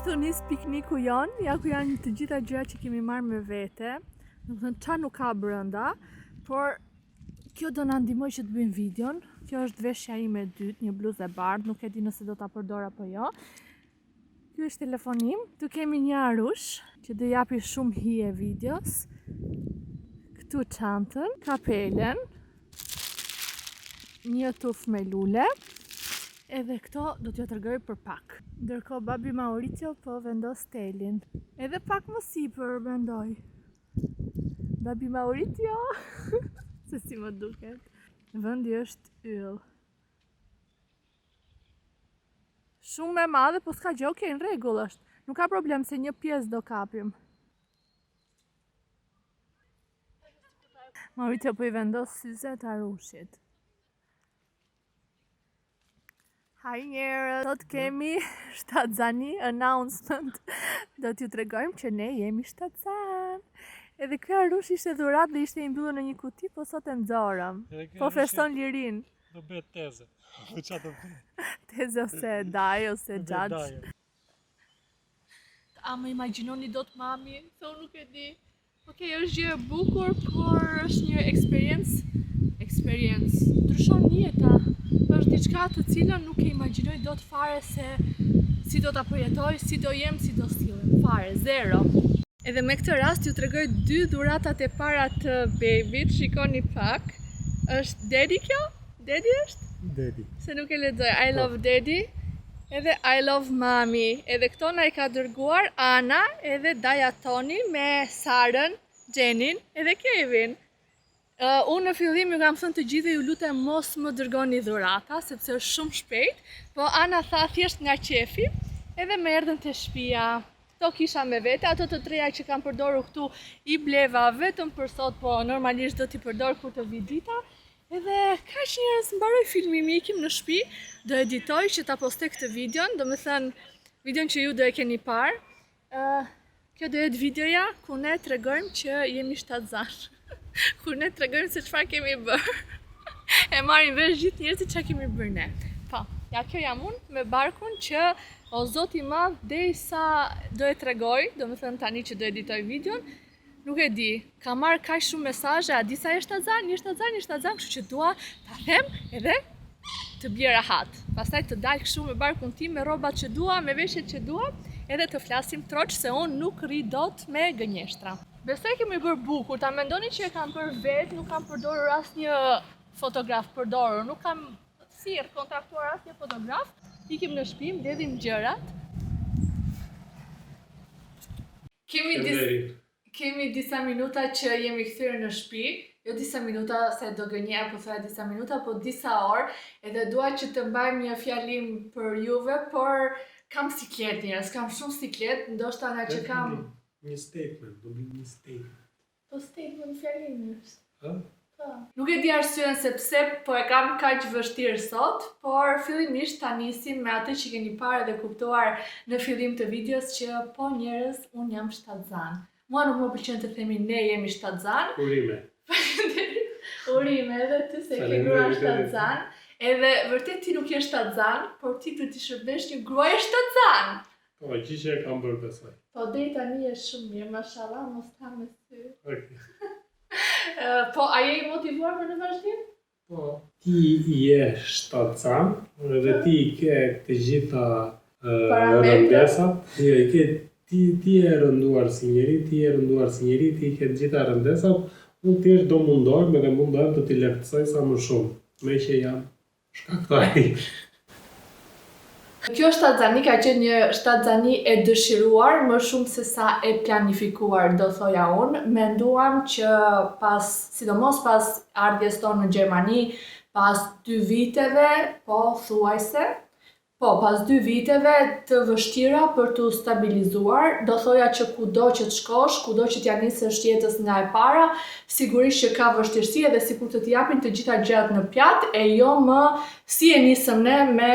Këtu nis pikniku jon, ja ku janë të gjitha gjërat që kemi marrë me vete. Do të thënë çfarë nuk ka brenda, por kjo do na ndihmoj që të bëjmë videon. Kjo është veshja ime e dytë, një bluzë e bardhë, nuk e di nëse do ta përdor apo jo. Ky është telefoni im, tu kemi një arush që do japi shumë hije videos. Këtu çantën, kapelen, një tufë me lule. Edhe këto do t'ju tregoj për pak. Ndërkohë babi Mauricio po vendos telin. Edhe pak më sipër mendoj. Babi Mauricio, se si më duket. Vendi është yll. Shumë e madhe, po s'ka gjë, okej, në rregull është. Nuk ka problem se një pjesë do kapim. Mauricio po i vendos syzet arushit. Hi njerëz, sot kemi shtatzani announcement. Do t'ju tregojmë që ne jemi shtatzan. Edhe ky arush ishte dhuratë dhe ishte i mbyllur në një kuti, po sot e nxorëm. Po feston lirin. Do bëhet teze. Po çfarë do bëj? Teze ose daj ose xhaxh. A më imagjinoni dot mami, se unë nuk e di. Okej, është gjë e bukur, por është një experience. Ndryshon jeta. Është diçka të cilën nuk e imagjinoj dot fare se si do ta përjetoj, si do jem, si do sillem. Fare, zero. Edhe me këtë rast ju tregoj dy dhuratat e para të babyt, shikoni pak. Është Daddy kjo? Daddy është? Daddy. Se nuk e lexoj. I love Daddy. Edhe I love Mami. Edhe këto na i ka dërguar Ana edhe daja Toni me Sarën, Gjenin edhe Kevin. Unë në fillim ju kam thënë të gjithë ju lutem mos më dërgoni dhurata, sepse është shumë shpejt, po Ana tha thjesht nga qefi, edhe më erdhën te shtëpia. Këto kisha me vete, ato të treja që kam përdorur këtu i bleva vetëm për sot, po normalisht do t'i përdor kur të vi dita. Edhe kaq njerëz, mbaroi filmimi, ikim në shtëpi, do editoj që ta postoj këtë videon, domethënë videon që ju do e keni parë. Kjo do jetë videoja ku ne tregojmë që jemi shtatzan. Kur ne tregojmë se çfarë kemi bërë. E marrin vesh gjithë njerëzit çfarë kemi bërë ne. Po, ja kjo jam unë me barkun që o Zoti i Madh derisa do e tregoj, domethënë tani që do editoj videon, nuk e di, ka marrë kaq shumë mesazhe, a di sa është shtatzan, kështu që dua ta them edhe të bie rahat. Pastaj të dal kështu me barkun tim, me rrobat që dua, me veshjet që dua, edhe të flasim troç se unë nuk rri dot me gënjeshtra. Besoj kemi bërë bukur, ta mendoni që e kam bërë vetë, nuk kam përdorur asnjë fotograf përdorur, nuk kam kontraktuar asnjë fotograf. Ikim në shtëpi, mbledhim gjërat. Kemi disa minuta që jemi kthyer në shtëpi, jo disa minuta se do gënjej apo thoya disa minuta, po disa orë, edhe dua që të mbajmë një fjalim për juve, por kam siklet njerëz, kam shumë siklet, ndoshta nga që kam një statement, do bëjmë një statement. Po statement fjalimi është. Ha? Po. Nuk e di arsyen se pse, po e kam kaq vështirë sot, por fillimisht ta nisim me atë që keni parë dhe kuptuar në fillim të videos që po njerëz, un jam shtatzan. Mua nuk më pëlqen të themi ne jemi shtatzan. Urime. Urime edhe ty se ke grua shtatzan. Edhe vërtet ti nuk je shtatzan, por ti do të shërbesh një gruaje shtatzan. Po, që e kam bërë besoj. Po, deri tani është shumë mirë, mashallah, mos ta me sy. Okay. Po, a je i motivuar për në vazhdim? Po, ti je shtatzan, edhe ti ke të gjitha rëndesat. Ti je rënduar si njeri, ti ke të gjitha rëndesat, unë thjesht do mundohem edhe mundohem të t'i lehtësoj sa më shumë, me që jam shkaktari. Kjo shtatzani ka qenë një shtatzani e dëshiruar më shumë se sa e planifikuar, do thoja unë. Menduam që sidomos pas ardhjes tonë në Gjermani, pas 2 viteve, pas 2 viteve të vështira për t'u stabilizuar, do thoja që kudo që të shkosh, kudo që t'ja nisësh jetës nga e para, sigurisht që ka vështirësi edhe sikur të t'japin të gjitha gjërat në pjatë, e jo më si e nisëm ne me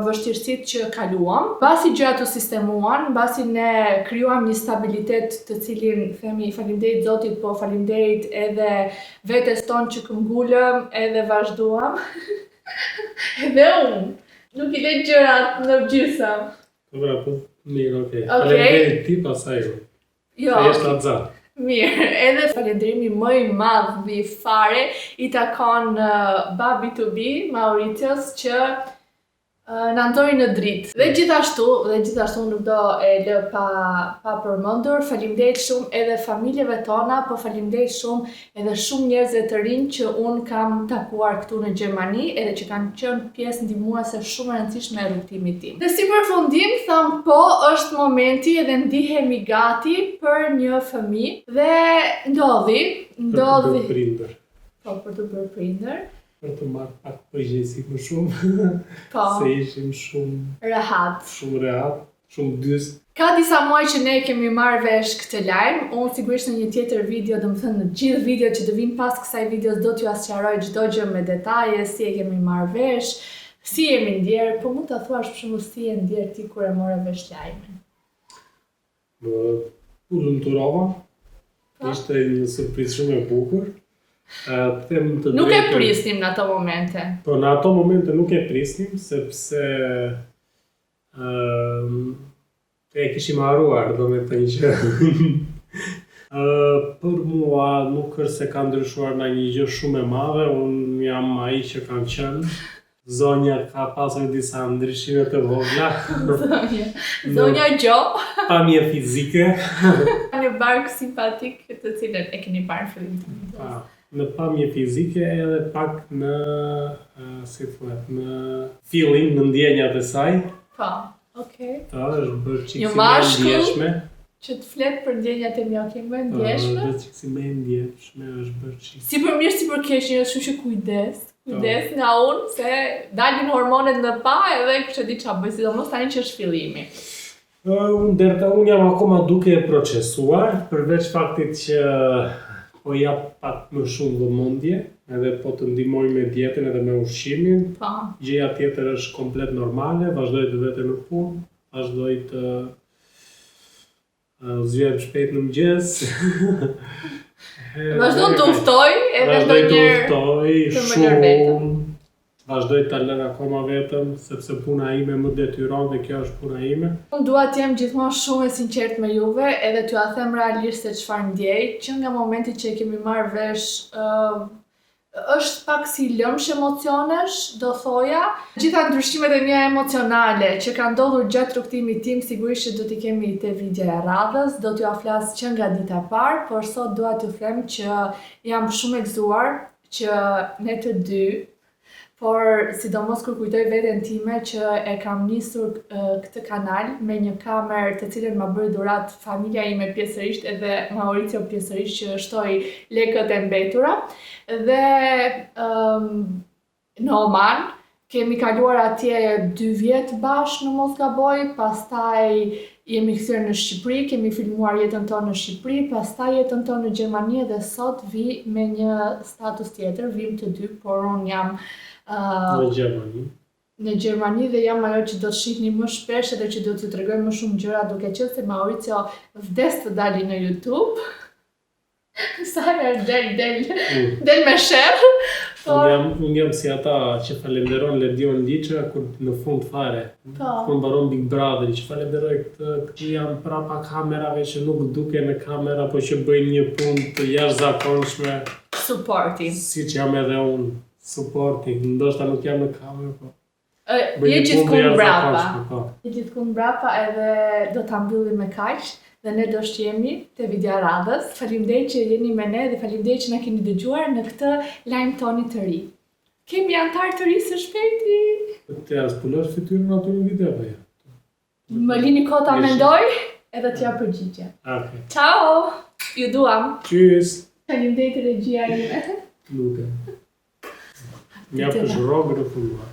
vështirësitë që kaluam. Mbasi gjërat u sistemuan, mbasi ne krijuam një stabilitet të cilin themi faleminderit Zotit, po faleminderit edhe vetes tonë që këmbgulëm edhe vazhduam. Edhe unë. Nuk I le gjërat në gjysëm. Po, Mirë, okej. Faleminderit ti pasaj unë. Jo, Se jeshtë atë mirë, edhe falënderimi më i madh mbi fare i takon babi to be Mauritios që na ndoi në dritë. Dhe gjithashtu nuk do e lë pa përmendur, faleminderit shumë edhe familjeve tona, po faleminderit shumë edhe shumë njerëzve të rinj që un kam takuar këtu në Gjermani edhe që kanë qenë pjesë ndihmuese shumë e rëndësishme e rrugtimit tim. Dhe si përfundim them po, është momenti edhe ndihemi gati për një fëmijë dhe ndodhi për të prindër. Po, për të bërë prindër. Për të marrë pak përgjegjësi më shumë. Po. Se ishim shumë Rehat, shumë dyst. Ka disa muaj që ne kemi marrë vesh këtë lajm, unë sigurisht në një tjetër video, domethënë në gjithë videot që do vinë pas kësaj videos do t'ju sqaroj çdo gjë me detaje, si e kemi marrë vesh, si jemi ndjer, po mund ta thuash për shembull si e ndjer ti kur e morë vesh lajmin. U lumturova. Ishte një surprizë shumë e bukur. Nuk e prisnim në ato momente. Po, në ato momente nuk e prisnim, sepse e kishim haruar, do me të një që. Për mua nuk është se ka ndryshuar në një gjë shumë e madhe, unë jam ai që kam qenë. Zonja ka pasur disa ndryshime të vogla. Zonja Gjo. Pamje fizike. Një bark simpatik të cilën e keni parë në fillim të videos. Në pamje fizike edhe pak në feeling, në ndjenjat e saj. Po, okej. Ta është bërë qikësi Një me mashkull ndjeshme. që të flet për ndjenjat e mia me ndjeshme. Është bërë qikësi me ndjeshme, është bërë qikësi. Si për mirë, si për keq, një shumë që kujdes nga unë, se dalin hormonet në pa edhe kështë di qa bëj, sidomos tani që është fillimi. Unë jam akoma duke e procesuar, përveç faktit që po jap pak më shumë vëmendje, edhe po të ndihmoj me dietën edhe me ushqimin. Po. Gjëja tjetër është komplet normale, vazhdoj të vete në punë, vazhdoj të zgjem shpejt në mëngjes. Vazhdo të uftoj edhe ndonjëherë të më lër vetëm. Vazhdoj ta lër akoma vetëm, sepse puna ime më detyron dhe kjo është puna ime. Unë dua të jem gjithmonë shumë e sinqert me juve edhe t'ju a them realisht se çfarë ndjej, që nga momenti që e kemi marrë vesh është pak si lëmsh emocionesh, do thoja. Gjitha ndryshimet e mia emocionale që kanë ndodhur gjatë rrugtimit tim, sigurisht që do t'i kemi te videoja e radhës, do t'ju flas që nga dita e parë, por sot dua t'ju them që jam shumë e gëzuar që ne të dy, por sidomos kur kujtoj veten time që e kam nisur këtë kanal me një kamerë të cilën ma bëri dhurat familja ime pjesërisht edhe Mauricio pjesërisht që shtoi lekët e mbetura. Dhe në Oman kemi kaluar atje 2 vjet bashkë në mos gaboj, pastaj jemi kthyer në Shqipëri, kemi filmuar jetën tonë në Shqipëri, pastaj jetën tonë në Gjermani dhe sot vi me një status tjetër, vim të dy, por unë jam në Gjermani dhe jam ajo që do të shihni më shpesh edhe që do t'ju tregoj më shumë gjëra, duke qenë se Mauricio vdes të dali në YouTube. Sa herë del me sherr. Unë jam si ata që falenderon Ledion Liçra kur në fund fare. Kur mbaron Big Brother, që falenderoj këtë jam prapa kamerave që nuk duke në kamera, po që bëjnë një punë të jashtëzakonshme. Supporting. Siç jam edhe unë. Supporting, ndoshta nuk jam në kamerë, po. Je gjithkund brapa. Je gjithkund brapa edhe do ta mbyllim me kaq dhe ne do shqemi te videoja radhës. Faleminderit që jeni me ne dhe faleminderit që na keni dëgjuar në këtë lajm toni të ri. Kemi antar të ri së shpejti. Te as punosh fytyrën aty në video apo jo? Më lini kohë ta mendoj edhe t'ja përgjigje. Okej. Ciao. Ju duam. Tschüss. Faleminderit regjia ime. Lutem. Mja për zhurogë në fundua.